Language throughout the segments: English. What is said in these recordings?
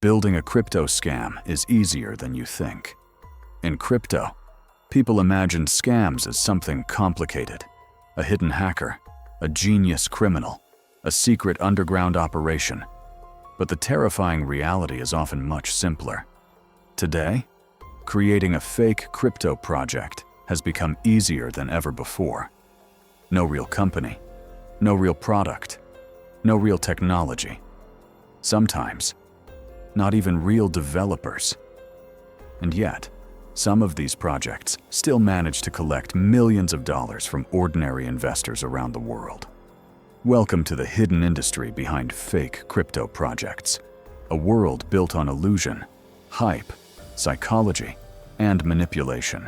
Building a crypto scam is easier than you think. In crypto, people imagine scams as something complicated, a hidden hacker, a genius criminal, a secret underground operation. But the terrifying reality is often much simpler. Today, creating a fake crypto project has become easier than ever before. No real company, no real product, no real technology. Sometimes, not even real developers. And yet, some of these projects still manage to collect millions of dollars from ordinary investors around the world. Welcome to the hidden industry behind fake crypto projects, a world built on illusion, hype, psychology, and manipulation.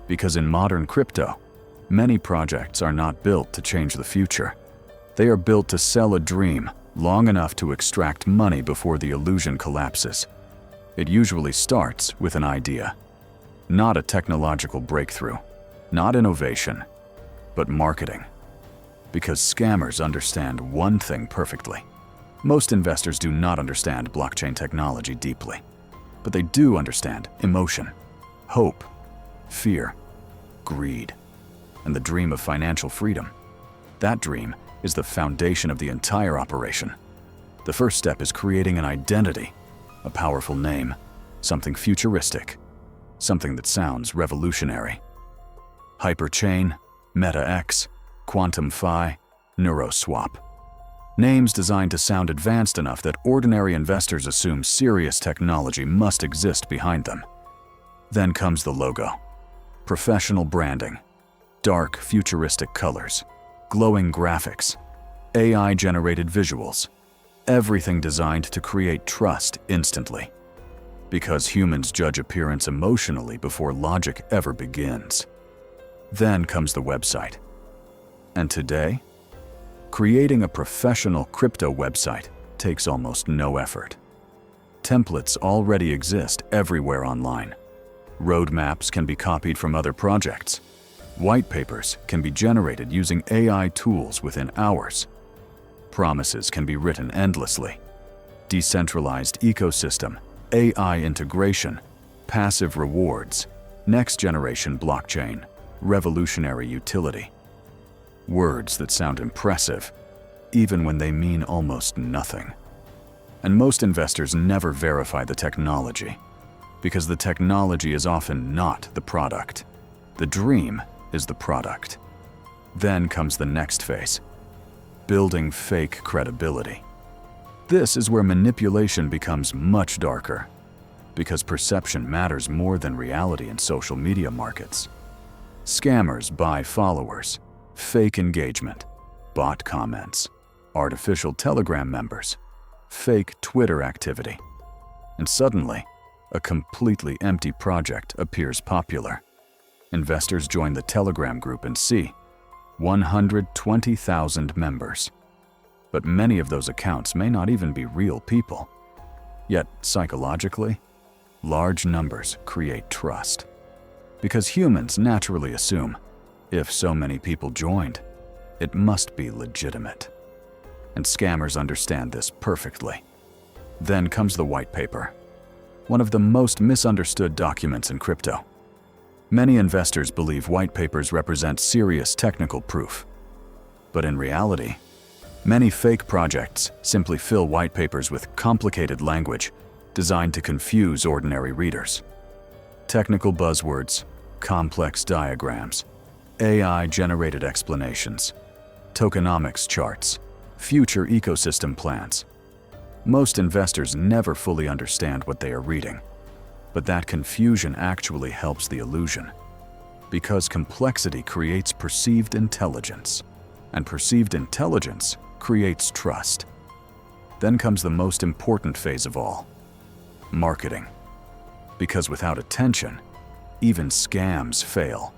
Because in modern crypto, many projects are not built to change the future. They are built to sell a dream long enough to extract money before the illusion collapses. It usually starts with an idea, not a technological breakthrough, not innovation, but marketing. Because scammers understand one thing perfectly. Most investors do not understand blockchain technology deeply, but they do understand emotion, hope, fear, greed, and the dream of financial freedom. That dream is the foundation of the entire operation. The first step is creating an identity, a powerful name, something futuristic, something that sounds revolutionary. Hyperchain, MetaX, Quantum Fi, NeuroSwap. Names designed to sound advanced enough that ordinary investors assume serious technology must exist behind them. Then comes the logo. Professional branding, dark, futuristic colors, glowing graphics, AI-generated visuals, everything designed to create trust instantly. Because humans judge appearance emotionally before logic ever begins. Then comes the website. And today, creating a professional crypto website takes almost no effort. Templates already exist everywhere online. Roadmaps can be copied from other projects. White papers can be generated using AI tools within hours. Promises can be written endlessly. Decentralized ecosystem, AI integration, passive rewards, next-generation blockchain, revolutionary utility. Words that sound impressive, even when they mean almost nothing. And most investors never verify the technology, because the technology is often not the product. The dream is the product. Then comes the next phase, building fake credibility. This is where manipulation becomes much darker, because perception matters more than reality in social media markets. Scammers buy followers, fake engagement, bot comments, artificial Telegram members, fake Twitter activity. And suddenly, a completely empty project appears popular. Investors join the Telegram group and see 120,000 members. But many of those accounts may not even be real people. Yet, psychologically, large numbers create trust. Because humans naturally assume, if so many people joined, it must be legitimate. And scammers understand this perfectly. Then comes the white paper, one of the most misunderstood documents in crypto. Many investors believe white papers represent serious technical proof. But in reality, many fake projects simply fill white papers with complicated language designed to confuse ordinary readers. Technical buzzwords, complex diagrams, AI-generated explanations, tokenomics charts, future ecosystem plans. Most investors never fully understand what they are reading. But that confusion actually helps the illusion, because complexity creates perceived intelligence, and perceived intelligence creates trust. Then comes the most important phase of all, marketing. Because without attention, even scams fail.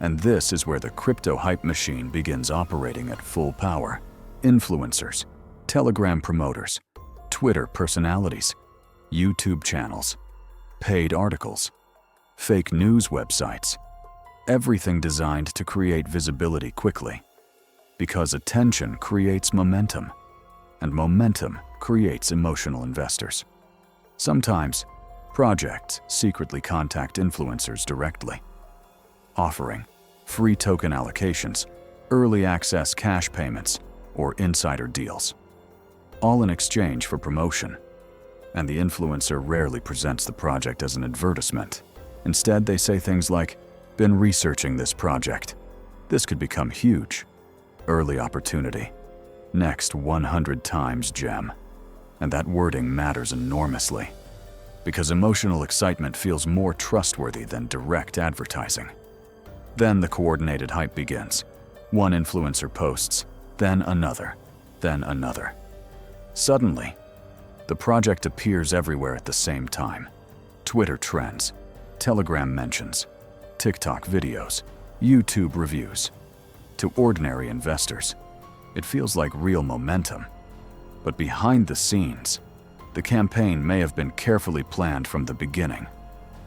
And this is where the crypto hype machine begins operating at full power. Influencers, Telegram promoters, Twitter personalities, YouTube channels, paid articles, fake news websites, everything designed to create visibility quickly. Because attention creates momentum, and momentum creates emotional investors. Sometimes, projects secretly contact influencers directly, offering free token allocations, early access cash payments, or insider deals, all in exchange for promotion. And the influencer rarely presents the project as an advertisement. Instead, they say things like, "Been researching this project. This could become huge. Early opportunity. Next 100 times gem." And that wording matters enormously, because emotional excitement feels more trustworthy than direct advertising. Then the coordinated hype begins. One influencer posts, then another, then another. Suddenly, the project appears everywhere at the same time. Twitter trends, Telegram mentions, TikTok videos, YouTube reviews. To ordinary investors, it feels like real momentum. But behind the scenes, the campaign may have been carefully planned from the beginning.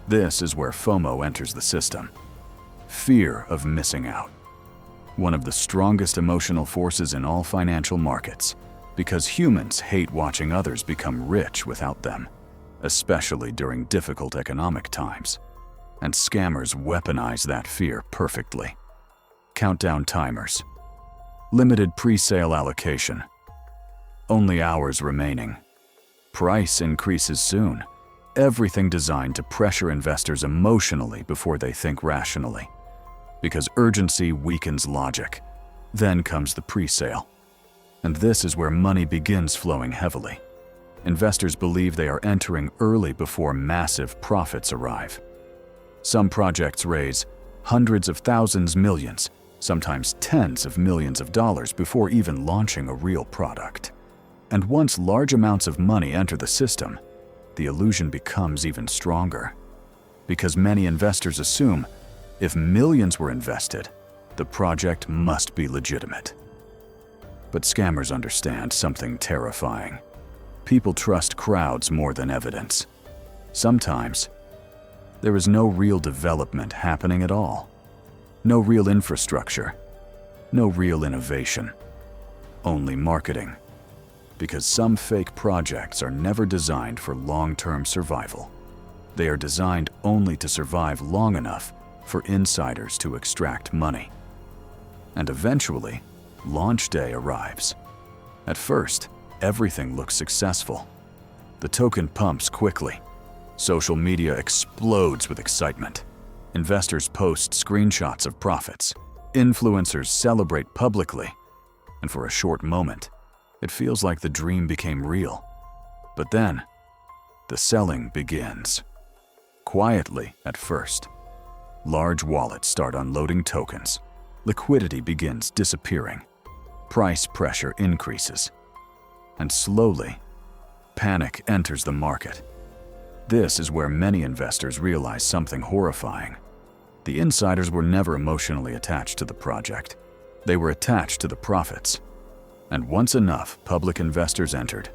This is where FOMO enters the system. Fear of missing out. One of the strongest emotional forces in all financial markets, because humans hate watching others become rich without them, especially during difficult economic times. And scammers weaponize that fear perfectly. Countdown timers. Limited pre-sale allocation. Only hours remaining. Price increases soon. Everything designed to pressure investors emotionally before they think rationally. Because urgency weakens logic. Then comes the pre-sale. And this is where money begins flowing heavily. Investors believe they are entering early before massive profits arrive. Some projects raise hundreds of thousands, millions, sometimes tens of millions of dollars before even launching a real product. And once large amounts of money enter the system, the illusion becomes even stronger. Because many investors assume if millions were invested, the project must be legitimate. But scammers understand something terrifying. People trust crowds more than evidence. Sometimes, there is no real development happening at all. No real infrastructure. No real innovation. Only marketing. Because some fake projects are never designed for long-term survival. They are designed only to survive long enough for insiders to extract money. And eventually, launch day arrives. At first, everything looks successful. The token pumps quickly. Social media explodes with excitement. Investors post screenshots of profits. Influencers celebrate publicly. And for a short moment, it feels like the dream became real. But then, the selling begins. Quietly at first. Large wallets start unloading tokens. Liquidity begins disappearing. Price pressure increases. And slowly, panic enters the market. This is where many investors realize something horrifying. The insiders were never emotionally attached to the project. They were attached to the profits. And once enough public investors entered,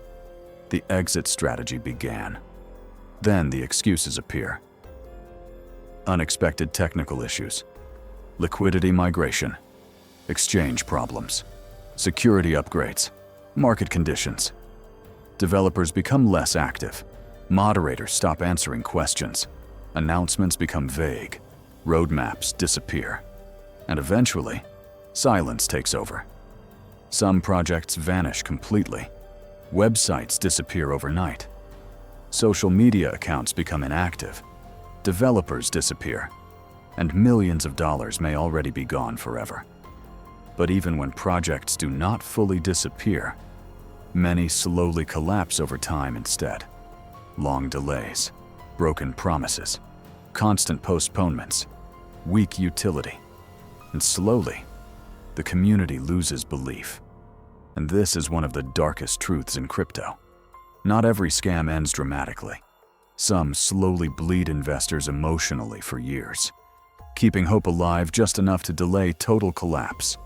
the exit strategy began. Then the excuses appear. Unexpected technical issues, liquidity migration, exchange problems, security upgrades, market conditions. Developers become less active. Moderators stop answering questions. Announcements become vague. Roadmaps disappear. And eventually, silence takes over. Some projects vanish completely. Websites disappear overnight. Social media accounts become inactive. Developers disappear. And millions of dollars may already be gone forever. But even when projects do not fully disappear, many slowly collapse over time instead. Long delays, broken promises, constant postponements, weak utility. And slowly, the community loses belief. And this is one of the darkest truths in crypto. Not every scam ends dramatically. Some slowly bleed investors emotionally for years, keeping hope alive just enough to delay total collapse,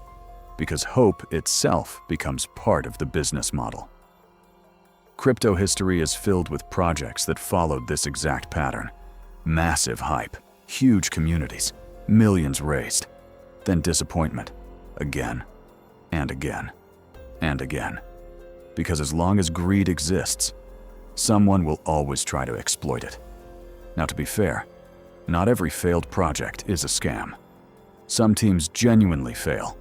because hope itself becomes part of the business model. Crypto history is filled with projects that followed this exact pattern. Massive hype, huge communities, millions raised, then disappointment, again, and again, and again. Because as long as greed exists, Someone will always try to exploit it. Now, to be fair, not every failed project is a scam. Some teams genuinely fail.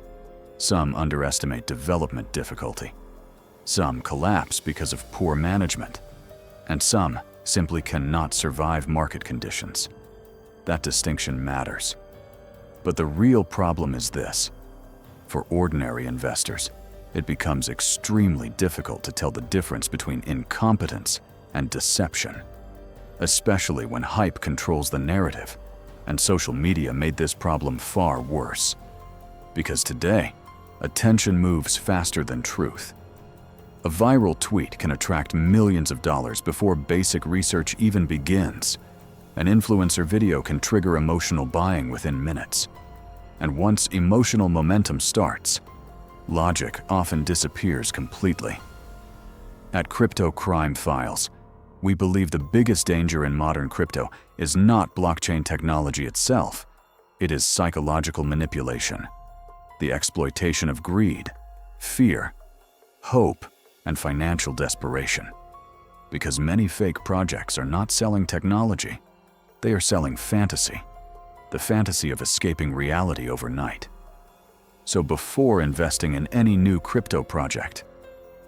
Some underestimate development difficulty. Some collapse because of poor management. And some simply cannot survive market conditions. That distinction matters. But the real problem is this. For ordinary investors, it becomes extremely difficult to tell the difference between incompetence and deception, especially when hype controls the narrative, and social media made this problem far worse. Because today, attention moves faster than truth. A viral tweet can attract millions of dollars before basic research even begins. An influencer video can trigger emotional buying within minutes. And once emotional momentum starts, logic often disappears completely. At Crypto Crime Files, we believe the biggest danger in modern crypto is not blockchain technology itself. It is psychological manipulation, the exploitation of greed, fear, hope, and financial desperation. Because many fake projects are not selling technology, they are selling fantasy, the fantasy of escaping reality overnight. So before investing in any new crypto project,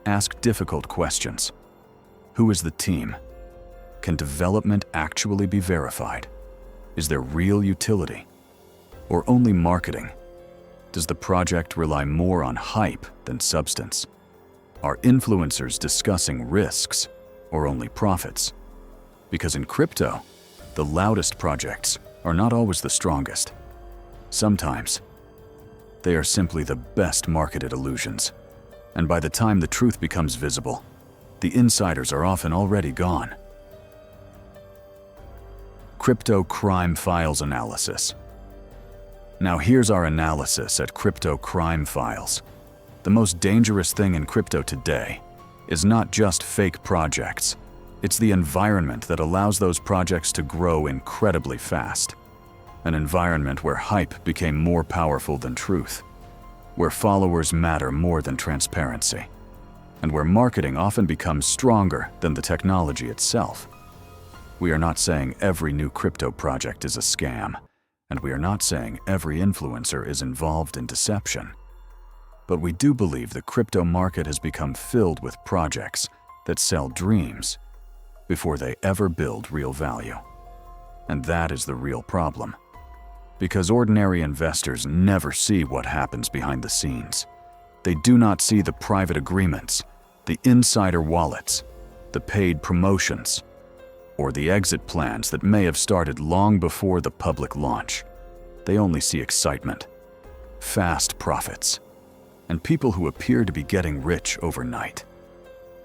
ask difficult questions. Who is the team? Can development actually be verified? Is there real utility? Or only marketing? Does the project rely more on hype than substance? Are influencers discussing risks or only profits? Because in crypto, the loudest projects are not always the strongest. Sometimes, they are simply the best marketed illusions. And by the time the truth becomes visible, the insiders are often already gone. Crypto Crime Files Analysis. Now here's our analysis at Crypto Crime Files. The most dangerous thing in crypto today is not just fake projects. It's the environment that allows those projects to grow incredibly fast. An environment where hype became more powerful than truth, where followers matter more than transparency, and where marketing often becomes stronger than the technology itself. We are not saying every new crypto project is a scam, and we are not saying every influencer is involved in deception. But we do believe the crypto market has become filled with projects that sell dreams before they ever build real value. And that is the real problem. Because ordinary investors never see what happens behind the scenes. They do not see the private agreements, the insider wallets, the paid promotions, or the exit plans that may have started long before the public launch. They only see excitement, fast profits, and people who appear to be getting rich overnight.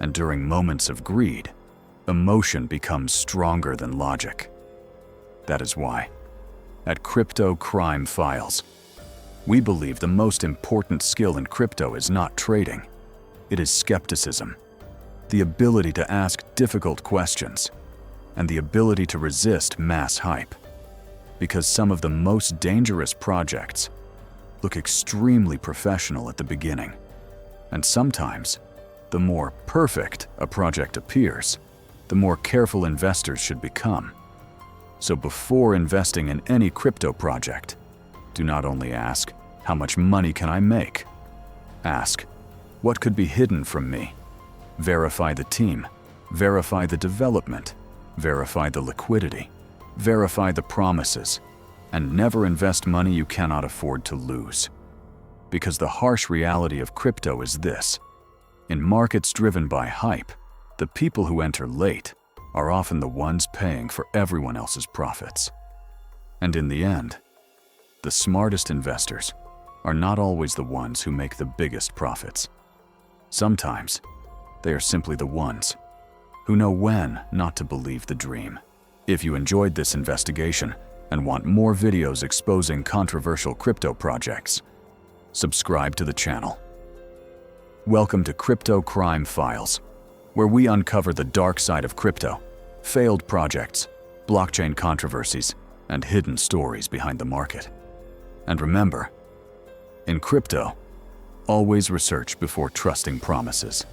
And during moments of greed, emotion becomes stronger than logic. That is why, at Crypto Crime Files, we believe the most important skill in crypto is not trading. It is skepticism, the ability to ask difficult questions, and the ability to resist mass hype. Because some of the most dangerous projects look extremely professional at the beginning. And sometimes, the more perfect a project appears, the more careful investors should become. So before investing in any crypto project, do not only ask, how much money can I make? Ask, what could be hidden from me? Verify the team, verify the development, verify the liquidity, verify the promises, and never invest money you cannot afford to lose. Because the harsh reality of crypto is this: in markets driven by hype, the people who enter late are often the ones paying for everyone else's profits. And in the end, the smartest investors are not always the ones who make the biggest profits. Sometimes, they are simply the ones who know when not to believe the dream. If you enjoyed this investigation and want more videos exposing controversial crypto projects, subscribe to the channel. Welcome to Crypto Crime Files, where we uncover the dark side of crypto, failed projects, blockchain controversies, and hidden stories behind the market. And remember, in crypto, always research before trusting promises.